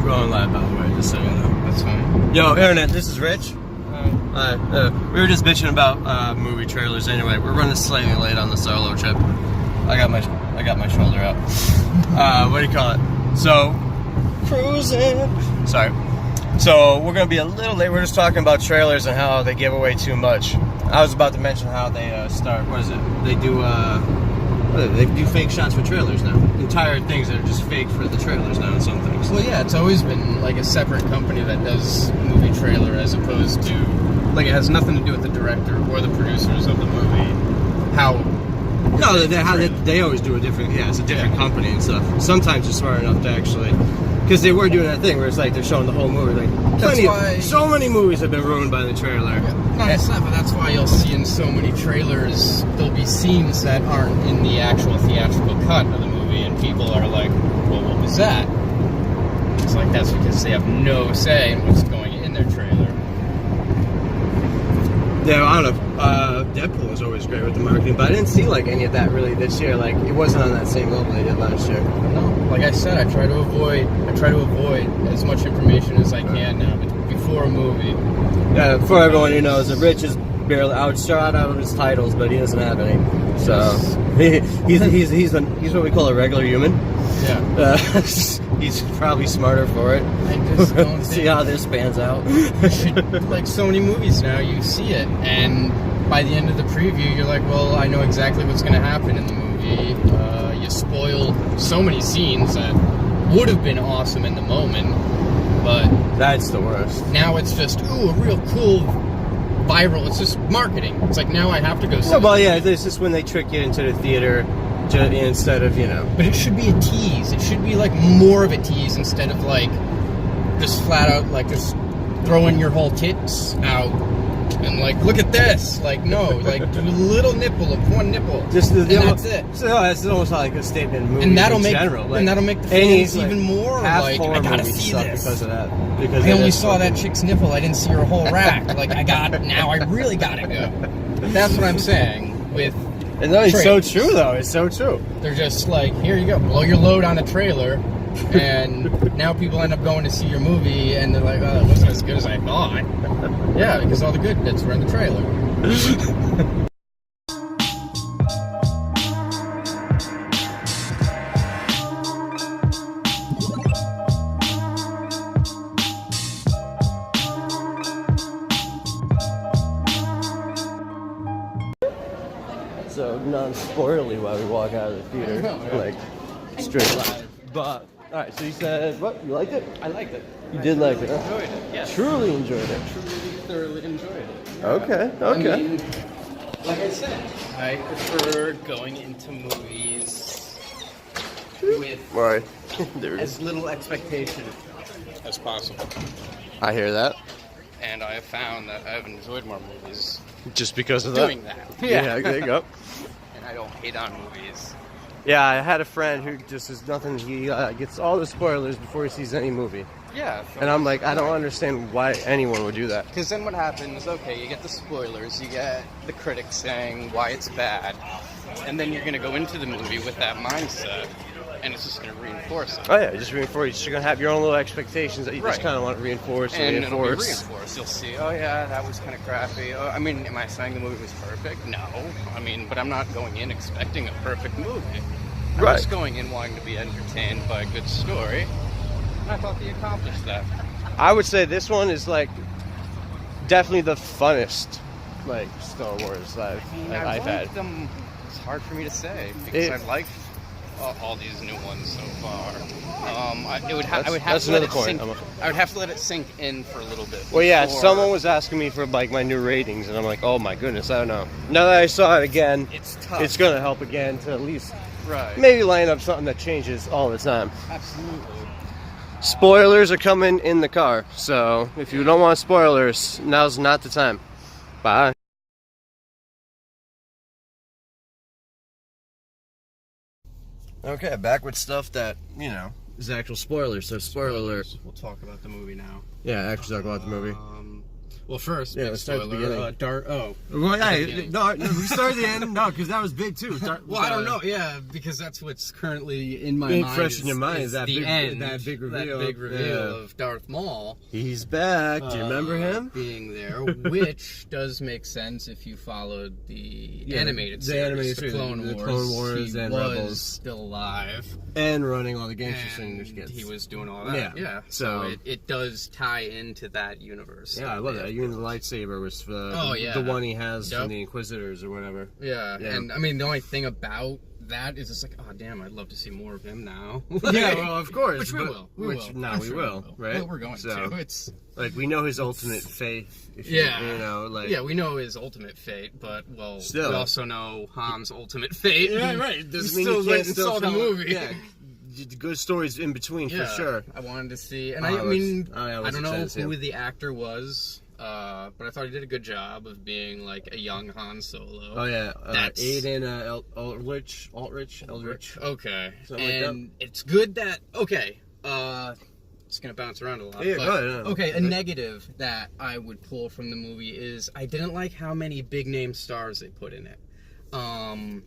going live, by the way, just so you know. That's fine. Yo, Internet, this is Rich. We were just bitching about movie trailers anyway. We're running slightly late on the solo trip. I got my shoulder out. What do you call it? So, cruising. Sorry. So, we're going to be a little late. We're just talking about trailers and how they give away too much. I was about to mention how they they do fake shots for trailers now. Entire things that are just fake for the trailers now in some things. Well, yeah, it's always been like a separate company that does movie trailer as opposed to, like, it has nothing to do with the director or the producers of the movie. They always do a different, it's a different company and stuff. Sometimes you're smart enough to actually, because they were doing that thing where it's like they're showing the whole movie. Like, so many movies have been ruined by the trailer. Yeah. It's not, but that's why you'll see in so many trailers, there'll be scenes that aren't in the actual theatrical cut of the movie, and people are like, well, what was that? It's like, that's because they have no say in what's going in their trailer. Yeah, I don't know. Deadpool was always great with the marketing, but I didn't see like any of that really this year. Like, it wasn't on that same level they did last year. No, like I said, I try to avoid as much information as I can now before a movie. Yeah, for everyone who knows, that Rich is barely out of his titles, but he doesn't have any. So he's what we call a regular human. Yeah. He's probably smarter for it. I just don't see how this pans out. Like so many movies now, you see it, and by the end of the preview, you're like, well, I know exactly what's going to happen in the movie. You spoil so many scenes that would have been awesome in the moment, but that's the worst. Now it's just, ooh, a real cool, viral. It's just marketing. It's like, now I have to go see it. Well, yeah, this is when they trick you into the theater instead of, But it should be a tease. It should be like more of a tease instead of like just flat out like just throwing your whole tits out and like, look at this. Like, no, like do a little nipple of one nipple. That's it. So that's almost like a statement in movies and that'll make general. Like, and that'll make the fans even more like, I gotta see this because of that. Because I only saw that chick's nipple. I didn't see her whole rack. Like, now I really gotta go. That's what I'm saying with. And no, it's so true, though. It's so true. They're just like, here you go, blow your load on a trailer, and now people end up going to see your movie, and they're like, oh, it wasn't as good as I thought. Yeah, because all the good bits were in the trailer. So non-spoilerly while we walk out of the theater, like straight live. But all right, so you said what? You liked it? I liked it. You did like it? Enjoyed it. Yes. Truly enjoyed it. Truly, thoroughly enjoyed it. Okay. I mean, like I said, I prefer going into movies with as little expectation as possible. I hear that. And I have found that I've enjoyed more movies just because of that. Doing that. Yeah, there you go. And I don't hate on movies. Yeah, I had a friend who just is nothing. He gets all the spoilers before he sees any movie. Yeah. And I'm like, I don't understand why anyone would do that. Because then what happens, okay, you get the spoilers, you get the critics saying why it's bad, and then you're going to go into the movie with that mindset, and it's just going to reinforce it. Oh yeah, just reinforce. You're going to have your own little expectations that you just kind of want to reinforce and it'll be reinforced. You'll see, oh yeah, that was kind of crappy. Oh, I mean, am I saying the movie was perfect? No. I mean, but I'm not going in expecting a perfect movie. I'm just going in wanting to be entertained by a good story. And I thought they accomplished that. I would say this one is like definitely the funnest like Star Wars I've had. Them. It's hard for me to say because I've liked all these new ones so far. I would have to let it sink in for a little bit. Well, yeah, someone was asking me for like my new ratings, and I'm like, oh my goodness, I don't know. Now that I saw it again, it's tough. It's going to help again to at least maybe line up something that changes all the time. Absolutely. Spoilers are coming in the car, so if you don't want spoilers, now's not the time. Bye. Okay, back with stuff that, is actual spoilers, so spoiler alert. We'll talk about the movie now. Yeah, actually talk about the movie. Well, first, Yeah, big let's start at the spoiler. beginning. Well, No, we started the end. No, because that was big too. I don't know. Yeah, because that's what's currently in my Being mind. fresh in your mind is that the big, end, that big reveal. That big reveal of Darth Maul. He's back. Do you remember him? Being there, which does make sense if you followed the animated series, the Clone Wars. He and was Rebels, still alive and running all the gangster singers. He was doing all that. Yeah. So it does tie into that universe. Yeah, I love that. Even the lightsaber was the one he has from the Inquisitors or whatever. Yeah, and I mean the only thing about that is it's like, oh damn, I'd love to see more of him now. Yeah, well, of course. Which we will. We will, right? Well, we're going to. It's like we know his ultimate fate. We know his ultimate fate, but we also know Han's ultimate fate. Yeah, right. Doesn't mean you can't saw the movie. Yeah. Good stories in between for sure. I wanted to see, and I don't know who the actor was. But I thought he did a good job of being like a young Han Solo. Oh yeah, Aiden Aldrich. Okay, something and like that. it's good that it's gonna bounce around a lot. Yeah, but, go ahead. Okay, a negative that I would pull from the movie is I didn't like how many big name stars they put in it.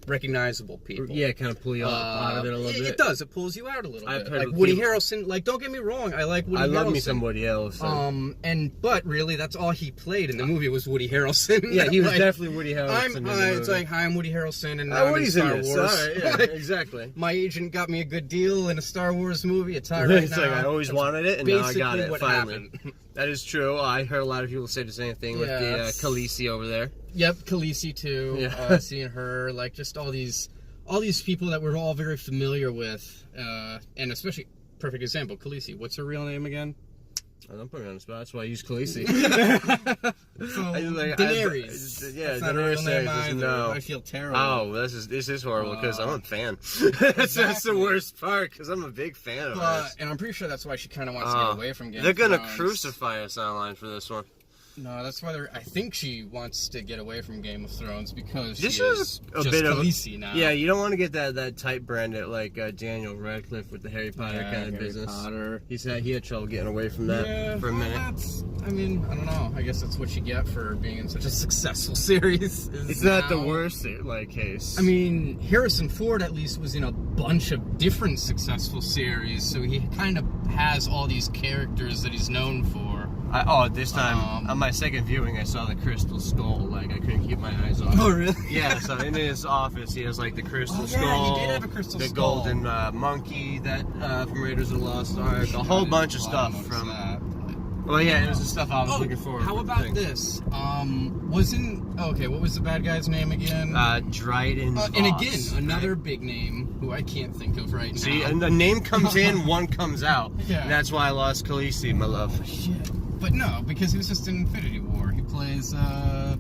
Recognizable people. Yeah, kind of pull you out of it a little bit. It does. It pulls you out a little bit. Like Woody Harrelson. Like, don't get me wrong. I like Woody Harrelson. I love me some Woody Harrelson. But really, that's all he played in the movie was Woody Harrelson. Yeah, he was definitely Woody Harrelson. It's like, hi, I'm Woody Harrelson, and I'm in Star Wars. Yeah, exactly. My agent got me a good deal in a Star Wars movie. It's all right It's like I always wanted it, and now I got it finally. Happened. That is true. I heard a lot of people say the same thing with the Khaleesi over there. Yep, Khaleesi too. Yeah. Seeing her, like just all these people that we're all very familiar with, and especially perfect example, Khaleesi. What's her real name again? I don't put her on the spot. That's why I use Khaleesi. Daenerys. That's not her real name either. No. I feel terrible. Oh, this is horrible because I'm a fan. That's the worst part because I'm a big fan of hers. And I'm pretty sure that's why she kind of wants to get away from Game of They're Thrones. gonna crucify us online for this one. No, that's why I think she wants to get away from Game of Thrones because this she is a just bit Khaleesi now. Yeah, you don't want to get that type branded like Daniel Radcliffe with the Harry Potter kind of business. Potter. He had trouble getting away from that for a minute. I don't know. I guess that's what you get for being in such a successful series. It's not the worst case. I mean, Harrison Ford at least was in a bunch of different successful series, so he kind of has all these characters that he's known for. This time, on my second viewing, I saw the crystal skull. Like, I couldn't keep my eyes off it. Oh, really? Yeah, so in his office, he has, like, the crystal skull. He did have a crystal skull. The golden monkey that from Raiders of the Lost Ark. A whole bunch of stuff from... that. Well, yeah, it was the stuff I was looking for. How about this? What was the bad guy's name again? Dryden Voss. And again, another big name who I can't think of right now. See, and the name comes in, one comes out. Yeah. And that's why I lost Khaleesi, my love. Oh, shit. But no, because he was just in Infinity War. He plays the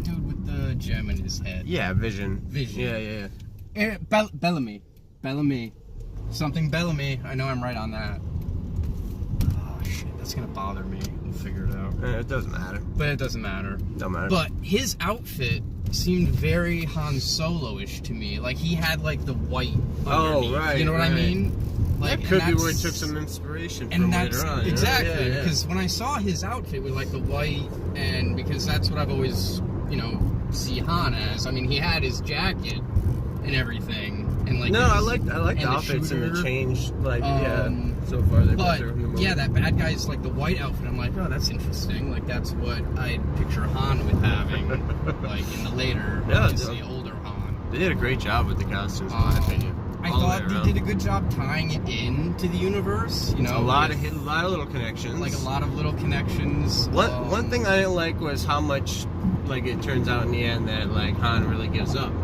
dude with the gem in his head. Yeah, Vision. Yeah. Bellamy. Something Bellamy. I know I'm right on that. Oh, shit. That's going to bother me. We'll figure it out. It doesn't matter. But it doesn't matter. Don't matter. But his outfit seemed very Han Solo-ish to me. Like, he had, like, the white underneath. Oh, right. You know what I mean? Like, that could be where he took some inspiration from later on. Exactly, because when I saw his outfit with like the white, and because that's what I've always, see Han as. I mean, he had his jacket and everything, and like. No, I like the outfits and the change. Like, so far they put through in the movie. Yeah, that bad guy's like the white outfit. I'm like, oh, that's interesting. Like that's what I picture Han with having, like in the later, the older Han. They did a great job with the costumes, in my opinion. I thought they did a good job tying it into the universe. A lot of little connections. Like a lot of little connections. One thing I didn't like was how much, like, it turns out in the end that like Han really gives up,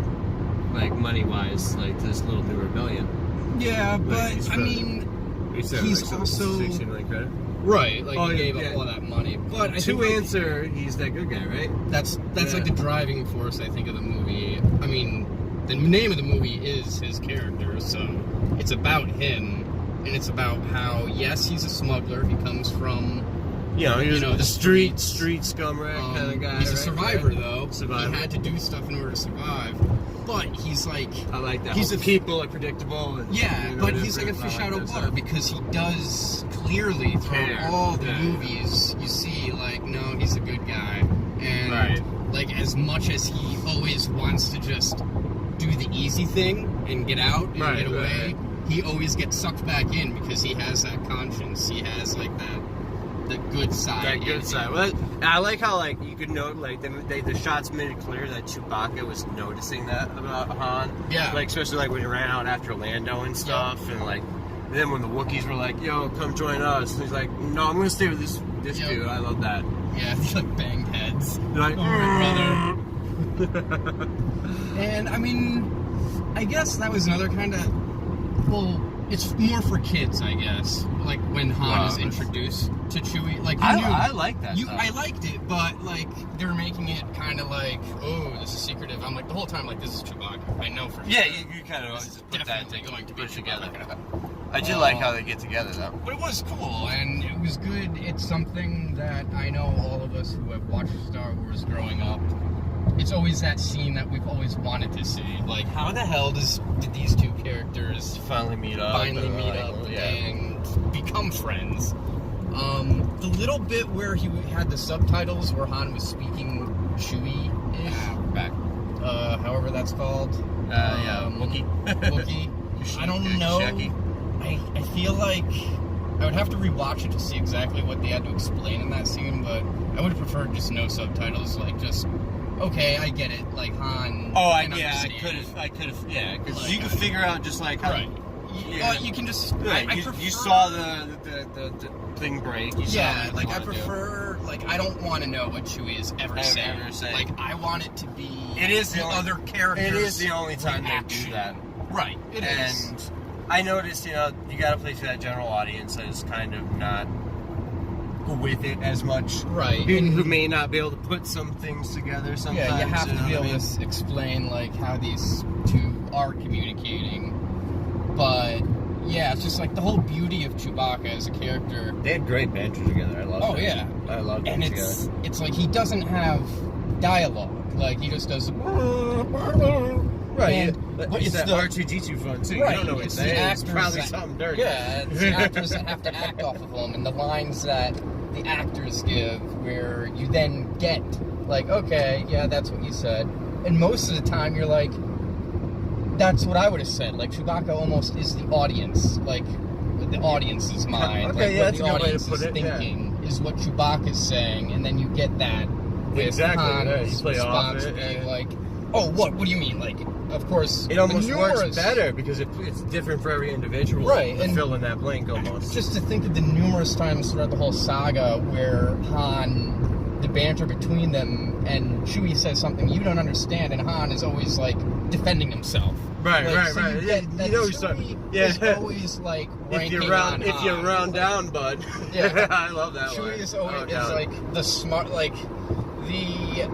like money wise, like to this little new rebellion. Yeah, but I mean, he's also 60 million credit. Right, like he gave up all that money. But to answer, he's that good guy, right? That's like the driving force, I think, of the movie. I mean. The name of the movie is his character, so it's about him, and it's about how, yes, he's a smuggler. He comes from, the street scumrag kind of guy. He's a survivor, though. Survivor. He had to do stuff in order to survive. But he's like... I like that. People are predictable. And, but he's like a fish out of water because he does clearly through all the movies, you see, like, no, he's a good guy. And, like, as much as he always wants to just do the easy thing and get out and get away, he always gets sucked back in because he has that conscience. He has, like, the good side. That good side. Well, I like how, like, you could note, like, the shots made it clear that Chewbacca was noticing that about Han. Yeah. Like, especially, like, when he ran out after Lando and stuff, and, like, then when the Wookiees were like, yo, come join us, and he's like, no, I'm gonna stay with this dude. I love that. Yeah, they, like, banged heads. They're like, brother. And, I mean, I guess that was another kind of, well, it's more for kids, I guess. Like, when Han is introduced to Chewie. Like, I like that stuff. I liked it, but, like, they were making it kind of like, oh, this is secretive. I'm like, the whole time, like, this is Chewbacca. I know for sure. Yeah, you kind of always just put definitely that going to be together. Chewbacca. I do like how they get together, though. But it was cool, and it was good. It's something that I know all of us who have watched Star Wars growing up, it's always that scene that we've always wanted to see. Like, how the hell did these two characters finally meet up and become friends? The little bit where he had the subtitles where Han was speaking Chewie-ish. We're back. However that's called. Wookiee. I don't know. I feel like I would have to rewatch it to see exactly what they had to explain in that scene, but I would have preferred just no subtitles, like just, okay, I get it, like Han. Oh, I could have, yeah, because like, you can figure out just like how. Right. Yeah. You can just. You saw the thing break. I prefer. Like, I don't want to know what Chewie is ever saying. Like, I want it to be. It is the other characters. It is the only time they do that. Right. It is. And I noticed, you got to play to that general audience that is kind of not with it as much. Right. Who may not be able to put some things together sometimes. Yeah, you have to be able to explain, like, how these two are communicating. But, yeah, it's just, like, the whole beauty of Chewbacca as a character. They had great banter together. I love it. Oh, yeah. I love it. And it's like he doesn't have dialogue. Like, he just does... Right, but it's that R2-D2 fun too. Right, You don't know what it's saying. It's probably something dirty. Yeah, it's the actors that have to act off of them, and the lines that the actors give, where you then get, like, okay, yeah, that's what you said. And most of the time, you're like, that's what I would have said. Like, Chewbacca almost is the audience, like, the audience's mind. Okay, like, yeah, what the that's a good way to audience put is it, thinking is what Chewbacca's saying, and then you get that with Han's response being like, oh, what do you mean? Like, of course, it almost works better because it's different for every individual. Right, and fill in that blank almost. Just to think of the numerous times throughout the whole saga where Han, the banter between them, and Chewie says something you don't understand, and Han is always like defending himself. Right. You know he's always like ranking if you're round down, bud. Yeah, I love that one. Chewie is always like the smart, like the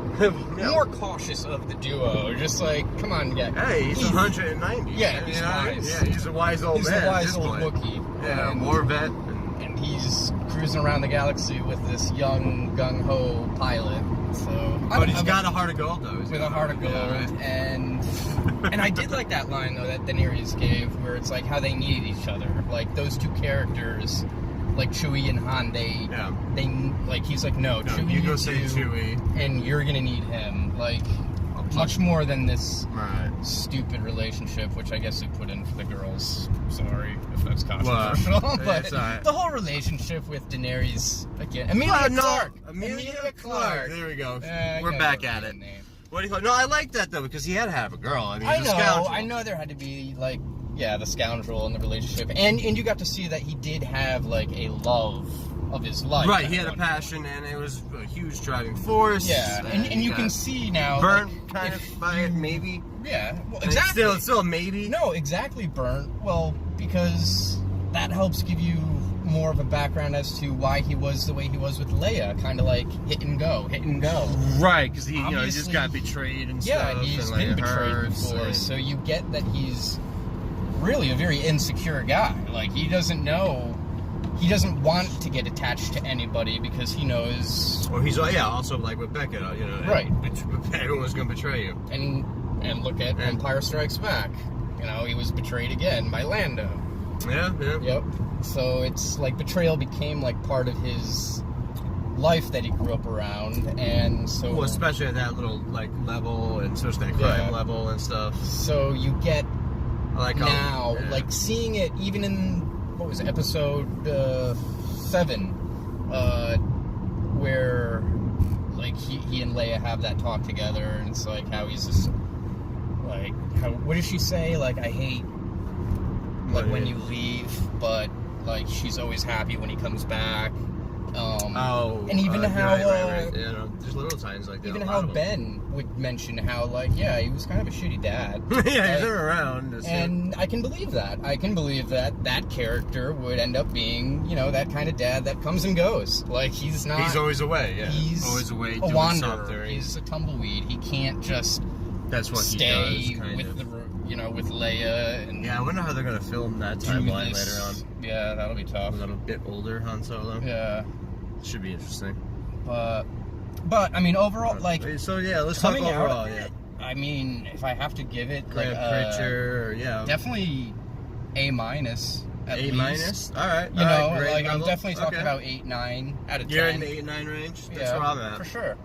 more cautious of the duo. Just like, come on, yeah. Hey, he's 190. Yeah, he's wise. Yeah, he's a wise old man. He's a wise old Wookiee. Yeah, more vet. And he's cruising around the galaxy with this young gung-ho pilot. So, but he's got a heart of gold, though. With a heart of gold. Yeah, right. And I did like that line, though, that Daenerys gave, where it's like how they needed each other. Like, those two characters, like Chewie and Han, they like, he's like, no, Chewie you go say Chewie, and you're gonna need him. Like, much more than this stupid relationship, which I guess they put in for the girls. Sorry if that's controversial, but the whole relationship with Daenerys again. Emilia Clarke. There we go. We're back at it. What do you call it? No, I like that though because he had to have a girl. I mean, I know there had to be like, yeah, the scoundrel in the relationship, and you got to see that he did have like a love of his life. Right, he had a passion, and it was a huge driving force. Yeah, and you can see now, burnt like, kind of by it, maybe. Yeah, well, exactly. It's still maybe. No, exactly burnt. Well, because that helps give you more of a background as to why he was the way he was with Leia, kind of like hit and go. Right, because he just got betrayed and stuff. Yeah, he's been betrayed before, so you get that he's really a very insecure guy. Like, he doesn't know. He doesn't want to get attached to anybody because he knows. Or he's also like with Beckett, right? Everyone's gonna betray you. And look at Empire Strikes Back. He was betrayed again by Lando. Yeah. Yep. So it's like betrayal became like part of his life that he grew up around, and so well, especially at that little like level, and especially that crime level and stuff. So you get like now, like seeing it even in what was it, episode 7, where like he and Leia have that talk together, and it's like how he's just like what does she say? Like, I hate like when you leave, but like she's always happy when he comes back. And even how right. Yeah, no, there's little times like that. Even how Ben would mention how like he was kind of a shitty dad. Yeah, he's never around. And I can believe that. I can believe that that character would end up being, you know, that kind of dad that comes and goes. Like he's not. He's always away. Yeah, he's always away. A wanderer. He's a tumbleweed. He can't just. That's what stay he does, with the, you know, with Leia. And I wonder how they're gonna film that timeline later on. Yeah, that'll be tough. A little bit older Han Solo. Yeah. Should be interesting. But I mean, overall, like. So yeah, let's talk overall. Yeah. I mean, if I have to give it, like Pritchard, definitely A-. A-? All right. You know, like I'm definitely talking about 8, 9 out of 10. You're in the 8, 9 range. That's where I'm at for sure.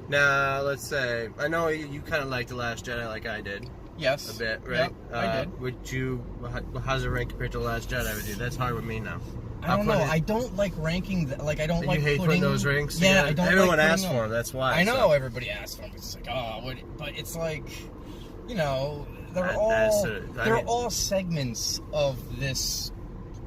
Now, let's say I know you kind of liked The Last Jedi, like I did. Yes. A bit, right? Yep, I did. How's it rank compared to The Last Jedi with you? That's hard with me now. I don't know. I don't like ranking. Like I don't like. You hate putting those ranks. Yeah, together? I don't. Everyone like asks for them. That's why. I know everybody asks for them. It's like, but it's like, you know, they're all segments of this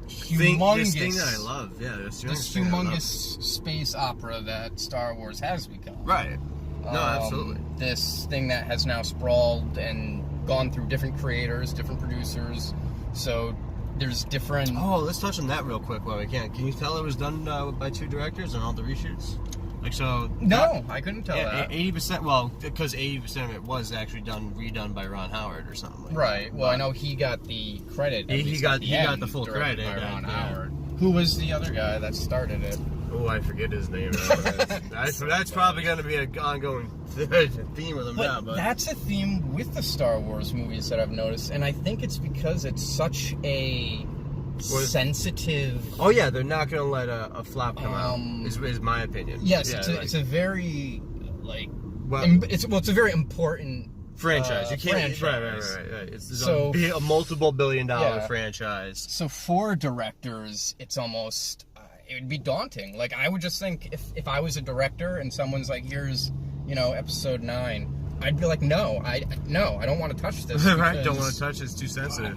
humongous this thing that I love. Yeah, this humongous space opera that Star Wars has become. Right. No, absolutely. This thing that has now sprawled and gone through different creators, different producers. So. There's different. Oh, let's touch on that real quick while we can. Can you tell it was done by 2 directors and all the reshoots? Like so. No, I couldn't tell that. 80%. Well, because 80% of it was actually redone by Ron Howard or something. Like right. Well, I know he got the credit. He got the full credit by Ron Howard. Who was the other guy that started it? Oh, I forget his name. That's probably going to be an ongoing theme with him now. But that's a theme with the Star Wars movies that I've noticed, and I think it's because it's such a sensitive. Oh yeah, they're not going to let a flop come out. Is my opinion. Yes, it's a very it's a very important franchise. You can't. Franchise. Right. It's a multiple billion-dollar franchise. So for directors, it's almost. It would be daunting. Like, I would just think if I was a director and someone's like, here's, you know, episode 9, I'd be like, no, I don't want to touch this. Right, don't want to touch it. It's too sensitive.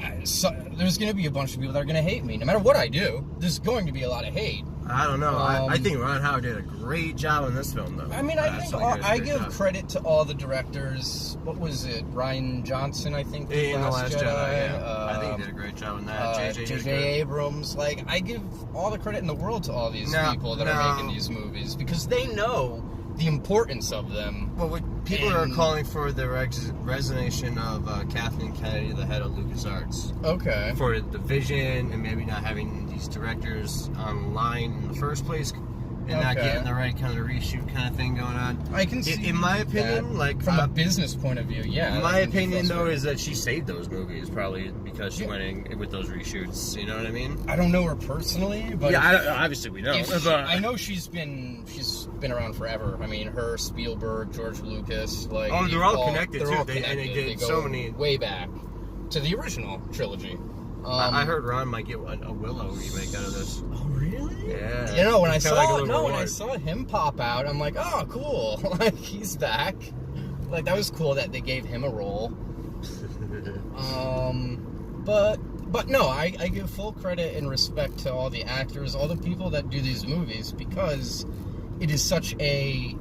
There's going to be a bunch of people that are going to hate me. No matter what I do, there's going to be a lot of hate. I don't know. I think Ron Howard did a great job in this film, though. I mean, I give credit to all the directors. What was it? Rian Johnson, I think, in The Last Jedi. Yeah. I think he did a great job in that. J.J. Abrams. Like, I give all the credit in the world to all these people that are making these movies because they know the importance of them. Well, people are calling for the resignation of Kathleen Kennedy, the head of LucasArts. Okay. For the vision and maybe not having these directors online in the first place and not getting the right kind of reshoot kind of thing going on. I can see. In my opinion, like from a business point of view, yeah. My opinion, though, is that she saved those movies probably because she went in with those reshoots. You know what I mean? I don't know her personally, but obviously we know. I know she's been around forever. I mean, her, Spielberg, George Lucas, like they're all connected too. They go so many way back to the original trilogy. I heard Ron might get a Willow remake out of this. Oh, really? Yeah. You know, when I saw him pop out, I'm like, oh, cool. Like, he's back. Like, that was cool that they gave him a role. But no, I give full credit and respect to all the actors, all the people that do these movies, because it is such a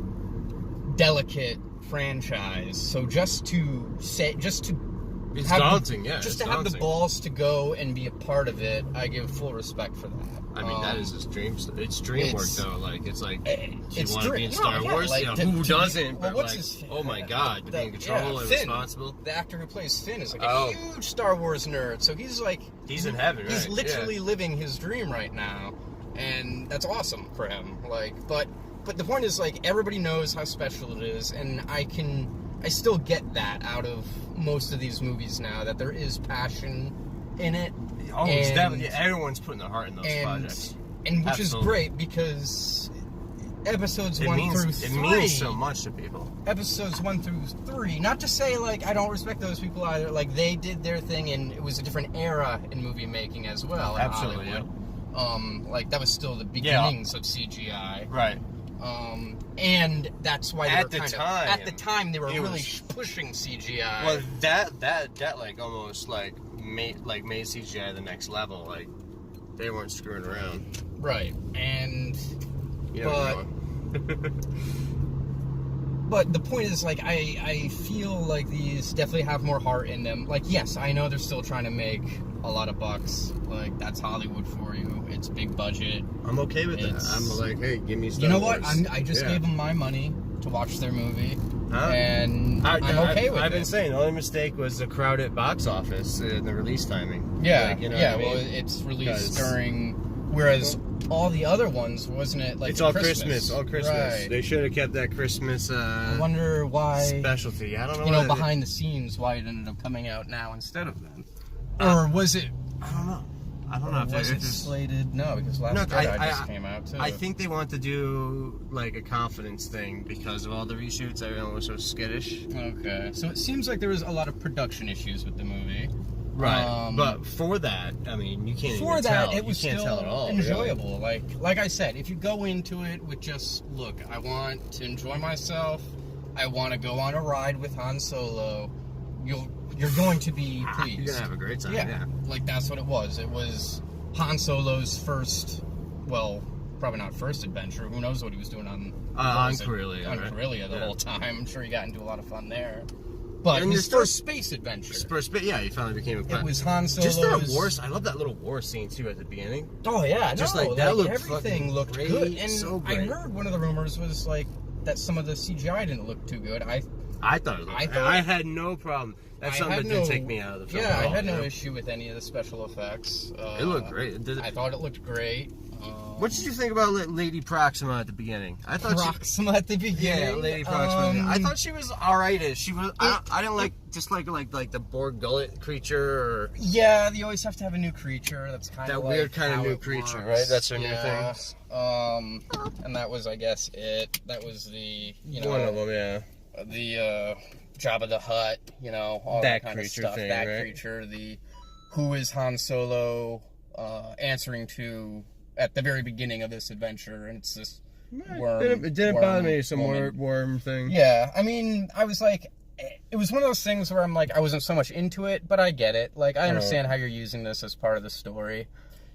delicate franchise. So it's daunting, yeah. Just to have the balls to go and be a part of it, I give full respect for that. I mean, that is his dream. It's dream work, though. Like, it's like, do you want to be in Star Wars? Like, who doesn't? Well, but like, oh my God, to be in control and Finn, responsible. The actor who plays Finn is like a huge Star Wars nerd. So he's like, he's in heaven. He's literally living his dream right now, and that's awesome for him. Like, but the point is, like, everybody knows how special it is, and I still get that out of most of these movies now, that there is passion in it. Oh, it's definitely, everyone's putting their heart in those projects. And which is great because episodes 1 through 3. It means so much to people. Episodes 1 through 3. Not to say, like, I don't respect those people either. Like, they did their thing, and it was a different era in movie making as well. Absolutely, in Hollywood. Like, that was still the beginnings of CGI. Right. And that's why they at were the time they were really pushing CGI. Well, that like almost like made CGI the next level. Like, they weren't screwing around. Right. And but but the point is, like, I feel like these definitely have more heart in them. Like, yes, I know they're still trying to make a lot of bucks. Like, that's Hollywood for you. It's big budget. I'm okay with that. I'm like, hey, give me Star You know Wars. what? I just gave them my money to watch their movie, and I'm okay with it. I've been saying the only mistake was the crowded box office and the release timing. Yeah, like, you know yeah. what I mean? Well, it's released during, whereas all the other ones, wasn't it? Like, it's all Christmas. All Christmas. Right. They should have kept that Christmas. I wonder why specialty. I don't know. You know, behind the scenes, why it ended up coming out now instead of then, or was it? I don't know. I don't know if was it slated. No, because Last Jedi just came out too. I think they want to do like a confidence thing because of all the reshoots. Everyone was so skittish. Okay, so it seems like there was a lot of production issues with the movie. Right, but for that, I mean, you can't for even that, tell. it was you can't still tell at all, enjoyable. Really. Like I said, if you go into it with just, look, I want to enjoy myself, I want to go on a ride with Han Solo, you're going to be pleased. You're gonna have a great time. Yeah, like that's what it was. It was Han Solo's first, well, probably not first adventure. Who knows what he was doing on Corellia, on right? Corellia the whole time. I'm sure he got into a lot of fun there. But his first space adventure. He finally became a pilot. It was Han Solo's. Just that war. I love that little war scene too at the beginning. Oh yeah, just like that looked everything looked great, good. And so great. I heard one of the rumors was like that some of the CGI didn't look too good. I thought it looked. I had no problem. That's something that didn't take me out of the film. Yeah, I had no issue with any of the special effects. It looked great. I thought it looked great. What did you think about Lady Proxima at the beginning? I thought Proxima at the beginning. Yeah, Lady Proxima. I thought she was alrightish. She was. I didn't like like the Borg gullet creature. Or, yeah, you always have to have a new creature. That's kind of that like weird kind of new creature, right? That's her new thing. And that was, I guess, it. That was the one of them, yeah. The Jabba the Hutt, all that kind of stuff. Thing, that right? creature, who is Han Solo answering to at the very beginning of this adventure, and it's this worm. It didn't bother me, some worm thing. Yeah, I mean, I was like, it was one of those things where I'm like, I wasn't so much into it, but I get it. Like, I understand how you're using this as part of the story.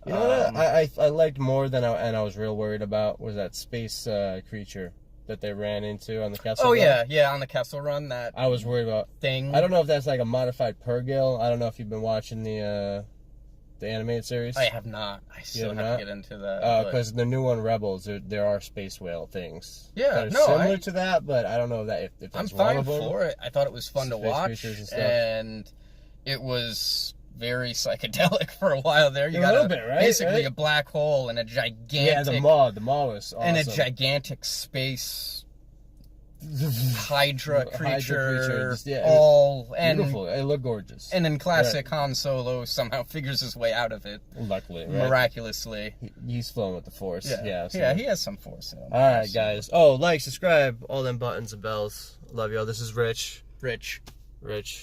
You know what I liked more than I was real worried about was that space creature that they ran into on the Kessel Run. Yeah, on the Kessel Run, that I was worried about thing. I don't know if that's like a modified Purrgil. I don't know if you've been watching the animated series. I have not. I still have to get into that. Because the new one, Rebels, there are space whale things. Yeah, similar to that, but I don't know if that's I'm fine for it. I thought it was fun to watch, and it was very psychedelic for a while there. You got a little bit, right? Basically a black hole and a gigantic... the maw was awesome. And a gigantic space Hydra creature, beautiful. It looked gorgeous. And then classic Han Solo somehow figures his way out of it. Luckily, miraculously. He's flowing with the Force. Yeah, he has some Force in him. All right, guys. Oh, like, subscribe, all them buttons and bells. Love y'all. This is Rich. Rich.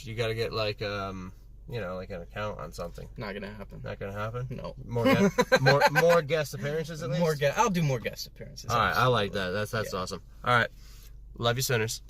You got to get like like an account on something. Not gonna happen. Not gonna happen. No. More guest appearances at least. I'll do more guest appearances. All right, I like that. That's awesome. All right. Love you, Sinners.